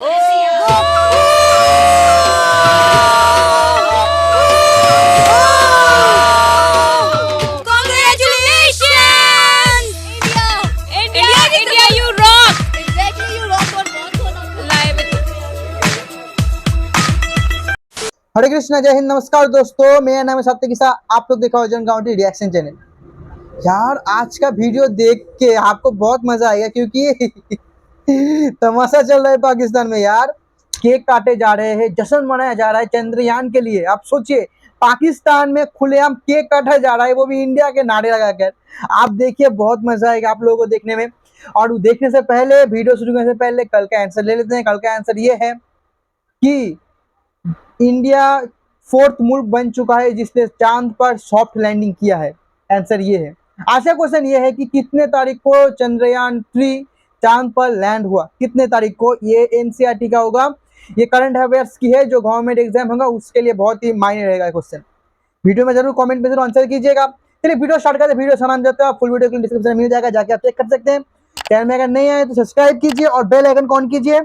हरे कृष्णा, जय हिंद, नमस्कार दोस्तों, मेरा नाम है सात्विक ईसा। आप लोग देखा हो जनगांव रिएक्शन चैनल। यार आज का वीडियो देख के आपको बहुत मजा आएगा क्योंकि तमाशा चल रहा है पाकिस्तान में। यार केक काटे जा रहे हैं, जश्न मनाया जा रहा है चंद्रयान के लिए। आप सोचिए पाकिस्तान में खुलेआम केक काटा जा रहा है, वो भी इंडिया के नारे लगाकर। आप देखिए बहुत मजा आएगा आप लोगों को देखने में। और देखने से पहले, वीडियो शुरू करने से पहले कल का आंसर ले लेते हैं। कल का आंसर ये है कि इंडिया 4th मुल्क बन चुका है जिसने चांद पर सॉफ्ट लैंडिंग किया है। आंसर ये है। आज का क्वेश्चन ये है कि कितने तारीख को चंद्रयान 3 चांद पर लैंड हुआ, कितने तारीख को। ये एनसीईआरटी का होगा, ये करंट अफेयर्स की है जो गवर्नमेंट एग्जाम होगा उसके लिए बहुत ही मायने रहेगा क्वेश्चन। वीडियो में जरूर कमेंट में जरूर आंसर कीजिएगा। चलिए वीडियो स्टार्ट करते हैं। वीडियो सलाम जाता है, फुल वीडियो के डिस्क्रिप्शन में मिल जाएगा, जाके आप चेक कर सकते हैं। चैनल में अगर नहीं आए तो सब्सक्राइब कीजिए और बेल आइकन को ऑन कीजिए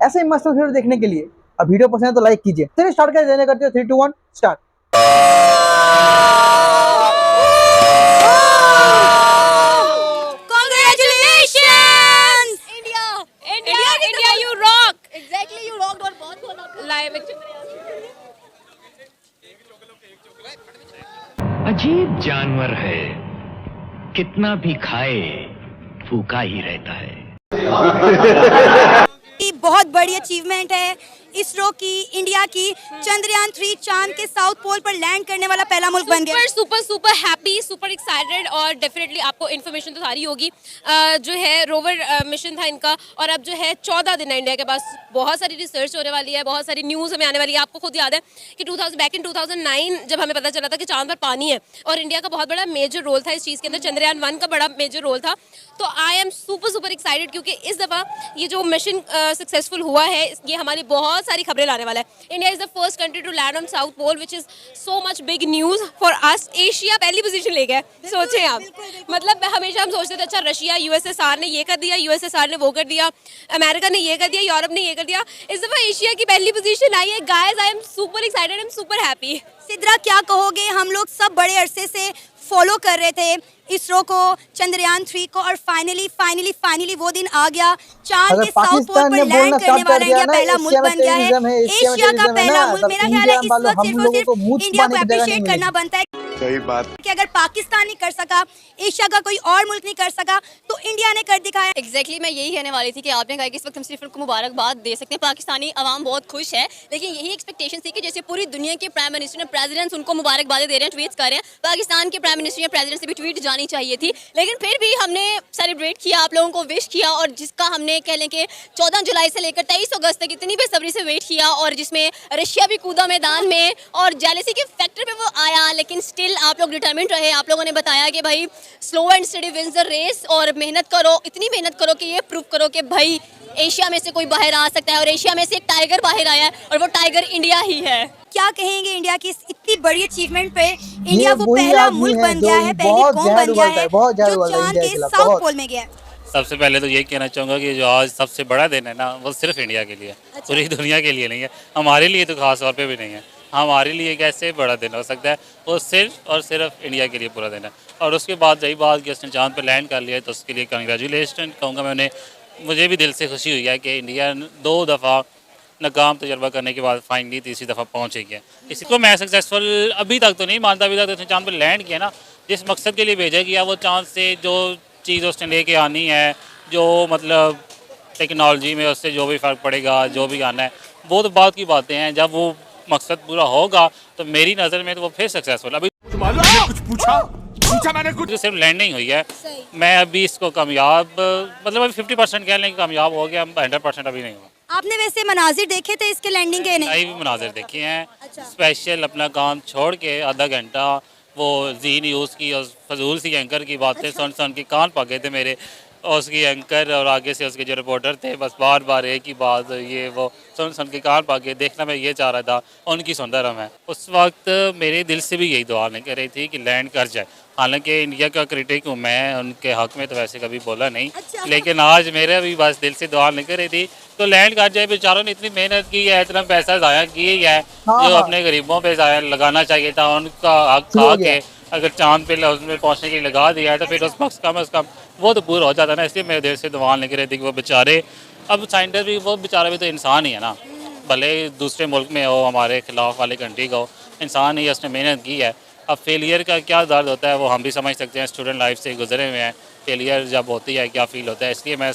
ऐसे ही मस्त वीडियो देखने के लिए। अब वीडियो पसंद है तो लाइक कीजिए। चलिए स्टार्ट करते हैं। 3, 2, 1 start. India you rock. Exactly you rock. और बहुत लाइव अजीब जानवर है, कितना भी खाए भूखा ही रहता है। बहुत बड़ी अचीवमेंट है इसरो की, इंडिया की। चंद्रयान 3 चांद के साउथ पोल पर लैंड करने वाला पहला मुल्क बन गया। Super happy, super excited. और डेफिनेटली आपको इन्फॉर्मेशन तो सारी होगी। जो है रोवर मिशन था इनका, और अब जो है 14 दिन है इंडिया के पास। बहुत सारी रिसर्च होने वाली है, बहुत सारी न्यूज़ हमें आने वाली है। आपको खुद याद है कि 2009 जब हमें पता चला था कि चांद पर पानी है, और इंडिया का बहुत बड़ा मेजर रोल था इस चीज़ के अंदर। चंद्रयान 1 का बड़ा मेजर रोल था। तो आई एम सुपर एक्साइटेड क्योंकि इस दफ़ा ये जो मिशन सक्सेसफुल हुआ है, ये हमारी बहुत सारी खबरें लाने वाला है। India is the first country to land on south pole, which is so much big news for us. Asia पहली पोजीशन ले गया, सोचें आप। मतलब हमेशा हम सोचते थे अच्छा रशिया, यूएसएसआर ने ये कर दिया, यूएसएसआर ने वो कर दिया, अमेरिका ने ये कर दिया, यूरोप ने ये कर दिया। इस दफा एशिया की पहली पोजीशन आई है। Guys I am super excited, I am super happy. Sidra क्या कहोगे? हम लोग सब बड़े अरसे से फॉलो कर रहे थे इसरो को, चंद्रयान 3 को, और फाइनली वो दिन आ गया। चांद के साउथ पोल पर लैंड करने वाला इंडिया पहला मुल्क बन गया है, एशिया का पहला मुल्क। मेरा ख्याल है इस वक्त सिर्फ और सिर्फ इंडिया को अप्रिशिएट करना बनता है। सही बात कि अगर पाकिस्तान नहीं कर सका, एशिया का कोई और मुल्क नहीं कर सका, तो इंडिया ने कर दिखाया। एग्जैक्टली मैं यही कहने वाली थी कि आपने कहा कि इस वक्त हम सिर्फ उनको मुबारकबाद दे सकते हैं। पाकिस्तानी अवाम बहुत खुश है, लेकिन यही एक्सपेक्टेशन थी कि जैसे पूरी दुनिया के प्राइम मिनिस्टर ने, प्रेसिडेंट्स उनको मुबारकबाद दे रहे हैं, ट्वीट्स कर रहे हैं, पाकिस्तान के प्राइम मिनिस्टर या प्रेसिडेंट से भी ट्वीट जानी चाहिए थी। लेकिन फिर भी हमने सेलिब्रेट किया, आप लोगों को विश किया, और जिसका हमने कह लें कि 14 जुलाई से लेकर 23 अगस्त तक इतनी बेसब्री से वेट किया, और जिसमें रशिया भी कूदा मैदान में, और जेलेसी के फैक्टर पे वो आया, लेकिन स्टिल आप लोग डिटरमिनेड रहे। आप लोगों ने बताया कि भाई slow and steady wins the race, और मेहनत करो, इतनी मेहनत करो कि ये प्रूव करो कि भाई एशिया में से कोई बाहर आ सकता है, और एशिया में से एक टाइगर बाहर आया है, और वो टाइगर इंडिया ही है। क्या कहेंगे इंडिया की इतनी बड़ी अचीवमेंट पे? इंडिया वो पहला मुल्क बन गया है, पहली कौम बन गया है जो चांद के साउथ पोल में गया है। सबसे पहले तो यही कहना चाहूँगा कि जो आज सबसे बड़ा दिन है ना, वो सिर्फ इंडिया के लिए, पूरी दुनिया के लिए नहीं है। हमारे लिए तो खास तौर पे भी नहीं है। हमारे लिए कैसे बड़ा दिन हो सकता है, वो सिर्फ और सिर्फ इंडिया के लिए पूरा दिन है। और उसके बाद रही बात कि उसने चांद पर लैंड कर लिया है, तो उसके लिए कंग्रेचुलेशन कहूँगा मैं उन्हें। मुझे भी दिल से खुशी हुई है कि इंडिया 2 दफ़ा नाकाम तजर्बा करने के बाद फाइनली तीसरी दफ़ा पहुँच गया। इसको मैं सक्सेसफुल अभी तक तो नहीं मानता। अभी तक तो उसने चांद पर लैंड किया ना, जिस मकसद के लिए भेजा गया, वो चांद से जो चीज़ उसने लेके आनी है, जो मतलब टेक्नोलॉजी में उससे जो भी फ़र्क पड़ेगा, जो भी आना है, वो तो बात की बातें हैं। जब वो मकसद पूरा होगा तो मेरी नज़र में तो वो फिर सक्सेसफुल। अभी कुछ पूछा मैंने, कुछ सिर्फ लैंडिंग हुई है। मैं अभी इसको कामयाब, मतलब अभी 50% कह लें कि कामयाब हो गया, 100% अभी नहीं हुआ। आपने वैसे मनाजिर देखे थे इसके लैंडिंग के? नहीं, भी मनाजिर देखे हैं। स्पेशल अपना काम छोड़ के आधा घंटा वो जी न्यूज़ की और फजूल सी एंकर की बातें सुन के कान पक गए थे मेरे। और उसकी एंकर और आगे से उसके जो रिपोर्टर थे बस बार बार एक ही बात ये वो सुन सुन के कान पा के देखना मैं ये चाह रहा था, उनकी सुनता रहा मैं। उस वक्त मेरे दिल से भी यही दुआ नहीं कर रही थी कि लैंड कर जाए। हालांकि इंडिया का क्रिटिक हूँ मैं, उनके हक में तो वैसे कभी बोला नहीं, लेकिन आज मेरे भी बस दिल से दुआ नहीं कर रही थी तो लैंड कर जाए। बेचारों ने इतनी मेहनत की है, इतना पैसा ज़ाया किया है, जो अपने गरीबों पे ज़ाया लगाना चाहिए था, उनका हक खा के अगर चांद पे उसमें पहुंचने के लिए लगा दिया है तो फिर उस वक्त कम अज़ कम वो तो पूरा हो जाता है ना। इसलिए मेरे दिल से दुआ नहीं कर रही थी कि वो बेचारे, अब साइंटिस्ट भी वो बेचारा भी तो इंसान ही है ना, भले दूसरे मुल्क में हो, हमारे खिलाफ वाले कंट्री का हो, इंसान ही उसने मेहनत की है। अब फेलियर का क्या दर्द होता है वो हम भी समझ सकते हैं, स्टूडेंट लाइफ से गुजरे हुए हैं, फेलियर जब होती है क्या फ़ील होता है। इसलिए मैं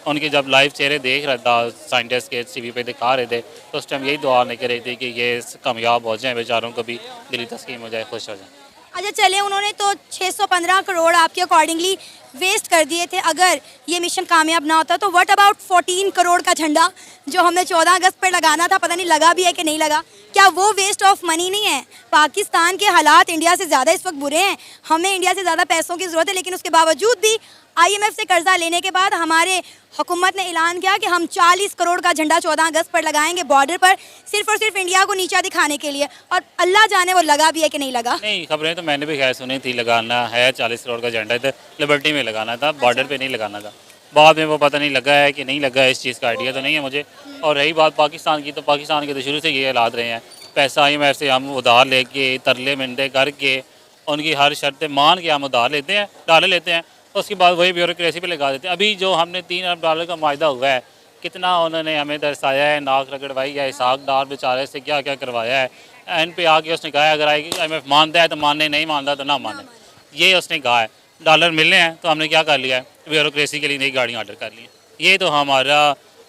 उनके जब लाइव चेहरे देख रहा था साइंटिस्ट के टीवी पे दिखा रहे थे तो उस टाइम यही दुआ नहीं कर रही थी कि ये कामयाब हो जाएं, बेचारों को भी दिली तस्कीन हो जाए, खुश हो जाए। अच्छा चले, उन्होंने तो 615 करोड़ आपके अकॉर्डिंगली वेस्ट कर दिए थे। अगर ये मिशन कामयाब ना होता तो व्हाट अबाउट 14 करोड़ का झंडा जो हमें 14 अगस्त पर लगाना था, पता नहीं लगा भी है कि नहीं लगा, क्या वो वेस्ट ऑफ मनी नहीं है? पाकिस्तान के हालात इंडिया से ज़्यादा इस वक्त बुरे हैं, हमें इंडिया से ज़्यादा पैसों की ज़रूरत है, लेकिन उसके बावजूद भी IMF से कर्जा लेने के बाद हमारे हुकूमत ने ऐलान किया कि हम 40 करोड़ का झंडा 14 अगस्त पर लगाएंगे बॉर्डर पर, सिर्फ और सिर्फ इंडिया को नीचा दिखाने के लिए। और अल्लाह जाने वो लगा भी है कि नहीं लगा। नहीं, खबरें तो मैंने भी खैर सुनी थी, लगाना है 40 करोड़ का झंडा तो लिबर्टी में लगाना था, बॉर्डर पे नहीं लगाना था। बाद में वो पता नहीं लगा है कि नहीं लगा है, इस चीज़ का आइडिया तो नहीं है मुझे। और रही बात पाकिस्तान की, तो पाकिस्तान के तो शुरू से ये हालात रहे हैं, पैसा IMF से हम उधार लेके तरले मिनते करके उनकी हर शर्तें मान के हम उधार लेते हैं, डॉलर लेते हैं, तो उसके बाद वही ब्यूरोक्रेसी पे लगा देते हैं। अभी जो हमने 3 अरब डॉलर का माहिदा हुआ है, कितना उन्होंने हमें दर्शाया है, नाक रगड़वाई है, इसाक डार बेचारे से क्या क्या करवाया है। एंड पे आके उसने कहा है अगर IMF मानता है तो मानने, नहीं मानता तो ना माने, ये उसने कहा है। डॉलर मिलने हैं तो हमने क्या कर लिया है, ब्यूरोक्रेसी के लिए नई गाड़ियाँ ऑर्डर कर ली हैं। ये तो हमारा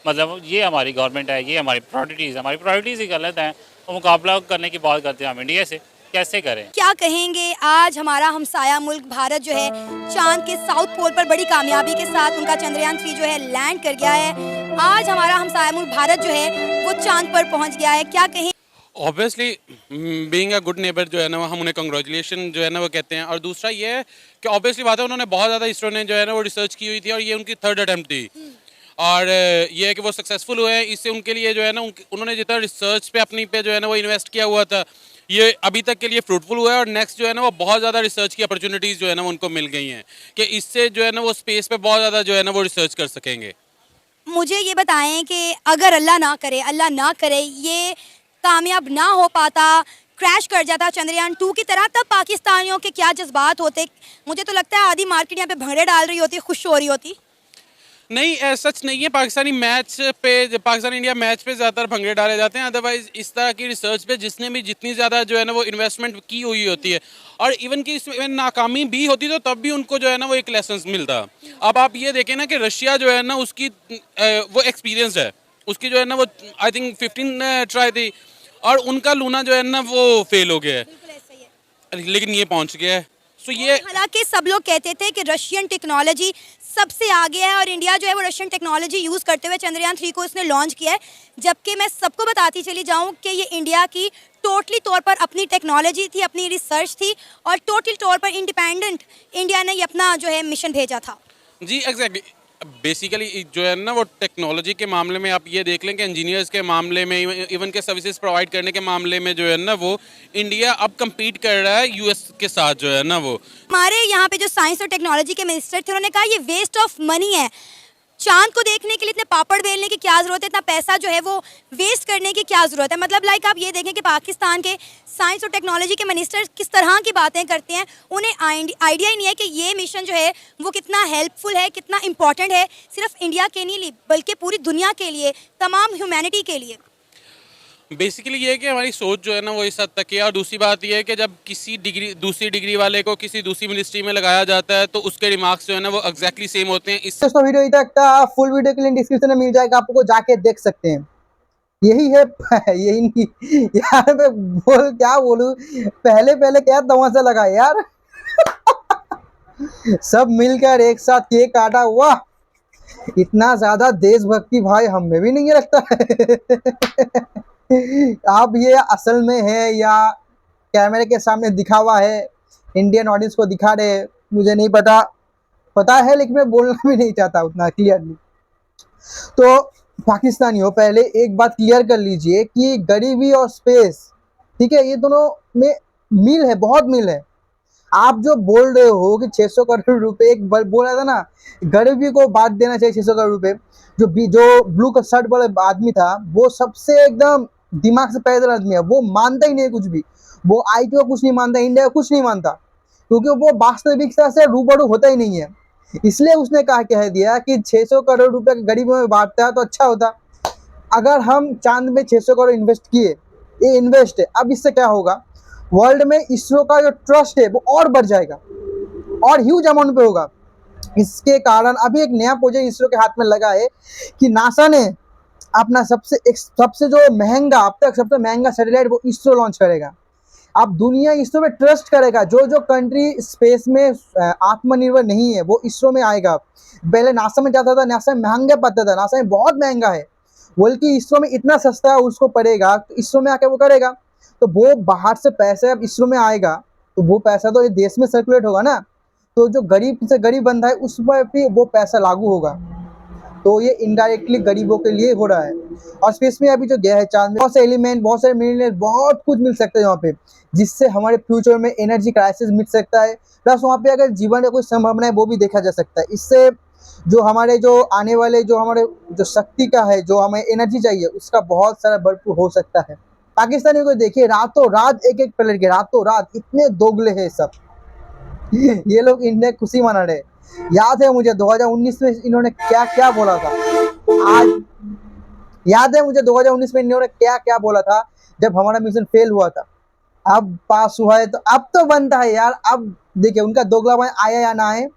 मतलब ये हमारी गवर्नमेंट है, ये हमारी प्रायोरिटीज़ है, हमारी प्रायोरिटीज़ ही गलत हैं। वो मुकाबला करने की बात करते हैं हम इंडिया से, कैसे करें? क्या कहेंगे, आज हमारा हमसाया मुल्क भारत जो है चांद के साउथ पोल पर बड़ी कामयाबी के साथ उनका चंद्रयान 3 जो है लैंड कर गया है। आज हमारा हमसाया मुल्क भारत जो है वो चांद पर पहुंच गया है, क्या कहें? Obviously being a good neighbour जो है ना, हम उन्हें कंग्रेचुलेशन जो है ना वो कहते हैं। और दूसरा ये है कि ऑब्वियसली बात है, उन्होंने बहुत ज़्यादा इसरो ने जो है ना वो रिसर्च की हुई थी और ये उनकी 3rd अटैम्प्ट थी। और ये है कि वो सक्सेसफुल हुए हैं, इससे उनके लिए जो है ना उन्होंने जितना रिसर्च पे अपनी पे जो है ना वो इन्वेस्ट किया हुआ था, ये अभी तक के लिए फ्रूटफुल हुआ है। और नेक्स्ट जो है ना वो बहुत ज़्यादा रिसर्च की अपॉर्चुनिटीज़ जो है ना वो उनको मिल गई हैं कि इससे जो है ना वो स्पेस पे बहुत ज़्यादा जो है ना वो रिसर्च कर सकेंगे। मुझे ये बताएं कि अगर अल्लाह ना करे ये कामयाब ना हो पाता, क्रैश कर जाता चंद्रयान 2 की तरह, तब पाकिस्तानियों के क्या जज्बात होते? मुझे तो लगता है आधी मार्केट यहाँ पे भंगड़े डाल रही होती, खुश हो रही होती। नहीं, सच नहीं है। पाकिस्तानी इंडिया मैच पे ज़्यादातर भंगड़े डाले जाते हैं। अदरवाइज इस तरह की रिसर्च पे जिसने भी जितनी ज़्यादा जो है ना वो इन्वेस्टमेंट की हुई होती है और इवन की इसमें नाकामी भी होती तो तब भी उनको जो है ना वो एक लेसन मिलता। अब आप ये देखें ना कि रशिया जो है ना उसकी वो एक्सपीरियंस है, उसकी जो है ना वो आई थिंक 15 ट्राई थी और उनका लूना जो है ना वो फेल हो गया है, लेकिन ये पहुँच गया है। तो ये हालांकि सब लोग कहते थे कि रशियन टेक्नोलॉजी सबसे आगे है और इंडिया जो है वो रशियन टेक्नोलॉजी यूज़ करते हुए चंद्रयान 3 को इसने लॉन्च किया है, जबकि मैं सबको बताती चली जाऊं कि ये इंडिया की टोटली तौर पर अपनी टेक्नोलॉजी थी, अपनी रिसर्च थी और टोटल तौर पर इंडिपेंडेंट इंडिया ने ये अपना जो है मिशन भेजा था। जी एग्जैक्टली, बेसिकली जो है ना वो टेक्नोलॉजी के मामले में आप ये देख लें कि इंजीनियर्स के मामले में, इवन के सर्विसेज प्रोवाइड करने के मामले में जो है ना वो इंडिया अब compete कर रहा है US के साथ जो है ना वो। हमारे यहाँ पे जो साइंस और टेक्नोलॉजी के मिनिस्टर थे उन्होंने कहा ये वेस्ट ऑफ मनी है, चांद को देखने के लिए इतने पापड़ बेलने की क्या ज़रूरत है, इतना पैसा जो है वो वेस्ट करने की क्या ज़रूरत है। मतलब लाइक आप ये देखें कि पाकिस्तान के साइंस और टेक्नोलॉजी के मिनिस्टर किस तरह की बातें करते हैं, उन्हें आइडिया ही नहीं है कि ये मिशन जो है वो कितना हेल्पफुल है, कितना इंपॉर्टेंट है, सिर्फ इंडिया के नहीं बल्कि पूरी दुनिया के लिए, तमाम ह्यूमैनिटी के लिए। बेसिकली ये है कि हमारी सोच जो है ना वो इस हद तक है। और दूसरी बात ये है कि जब दूसरी डिग्री वाले को किसी दूसरी मिनिस्ट्री में लगाया जाता है तो उसके रिमार्क्स जो है ना वो एग्जैक्टली सेम होते हैं। इस दोस्तों वीडियो इधर तक, फुल वीडियो के लिंक डिस्क्रिप्शन में मिल जाएगा, आपको जाके देख सकते हैं। यही है यही नहीं यार, मैं क्या बोलूं, पहले क्या तमाशा लगा यार सब मिलकर एक साथ केक काटा, वाह, इतना ज्यादा देशभक्ति भाई हम में भी नहीं लगता है आप ये असल में है या कैमरे के सामने दिखावा है, इंडियन ऑडियंस को दिखा रहे, मुझे नहीं पता, पता है, लेकिन मैं बोलना भी नहीं चाहता उतना क्लियरली। तो पाकिस्तानियों, पहले एक बात क्लियर कर लीजिए कि गरीबी और स्पेस, ठीक है, ये दोनों में मिल है, बहुत मिल है। आप जो बोल रहे हो कि 600 करोड़ रुपए, एक बोला था ना, गरीबी को बांट देना चाहिए 600 करोड़ रुपए, जो ब्लू का शर्ट वाला आदमी था, वो सबसे एकदम दिमाग से पैदल आदमी है, वो मानता ही नहीं कुछ भी, वो IT को कुछ नहीं मानता, इंडिया को कुछ नहीं मानता, क्योंकि वो वास्तविकता से रूबरू होता ही नहीं है। इसलिए उसने कह दिया कि 600 करोड़ रुपए गरीबों में बांटता है तो अच्छा होता। अगर हम चांद में 600 करोड़ इन्वेस्ट किए, ये इन्वेस्ट है, अब इससे क्या होगा, वर्ल्ड में इसरो का जो ट्रस्ट है वो और बढ़ जाएगा और ह्यूज अमाउंट पे होगा। इसके कारण अभी एक नया प्रोजेक्ट इसरो के हाथ में लगा है कि नासा ने अपना सबसे जो महंगा, अब तक सबसे महंगा सैटेलाइट वो इसरो लॉन्च करेगा। अब दुनिया इसरो में ट्रस्ट करेगा। जो कंट्री स्पेस में आत्मनिर्भर नहीं है वो इसरो में आएगा। पहले नासा में जाता था, नासा में महंगा पड़ता था, नासा में बहुत महंगा है, बल्कि इसरो में इतना सस्ता है उसको पड़ेगा, तो इसरो में आके वो करेगा। तो वो बाहर से पैसे अब इसरो में आएगा, तो वो पैसा तो ये देश में सर्कुलेट होगा ना, तो जो गरीब से गरीब बंदा है उस पर भी वो पैसा लागू होगा। तो ये इनडायरेक्टली गरीबों के लिए हो रहा है। और स्पेस में अभी जो गया है चांद में, बहुत से एलिमेंट, बहुत सारे मिनरल, बहुत कुछ मिल सकता है वहाँ पे, जिससे हमारे फ्यूचर में एनर्जी क्राइसिस मिट सकता है। प्लस वहाँ पे अगर जीवन का कोई संभावना है वो भी देखा जा सकता है। इससे जो हमारे जो आने वाले जो हमारे जो शक्ति का है, जो हमें एनर्जी चाहिए, उसका बहुत सारा भरपूर हो सकता है। पाकिस्तानियों को देखिए, रातों रात एक प्लेयर के, रातों रात इतने दोगले हैं सब। ये लोग इंडिया खुशी मना रहे। याद है मुझे 2019 में इन्होंने क्या क्या बोला था। आज याद है मुझे 2019 में इन्होंने क्या क्या बोला था जब हमारा मिशन फेल हुआ था। अब पास हुआ है तो अब तो बनता है यार। अब देखिए उनका दोगलापन आया या ना आए,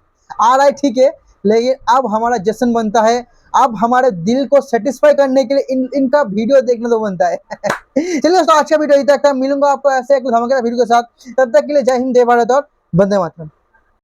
आ रहा है ठीक है, लेकिन अब हमारा जश्न बनता है। अब हमारे दिल को सेटिस्फाई करने के लिए इनका वीडियो देखना तो बनता है। चलिए दोस्तों, आज का वीडियो यही तक था। मिलूंगा आपको ऐसे एक धमाकेदार वीडियो के साथ। तब तक के लिए जय हिंद, जय भारत और वंदे मातरम।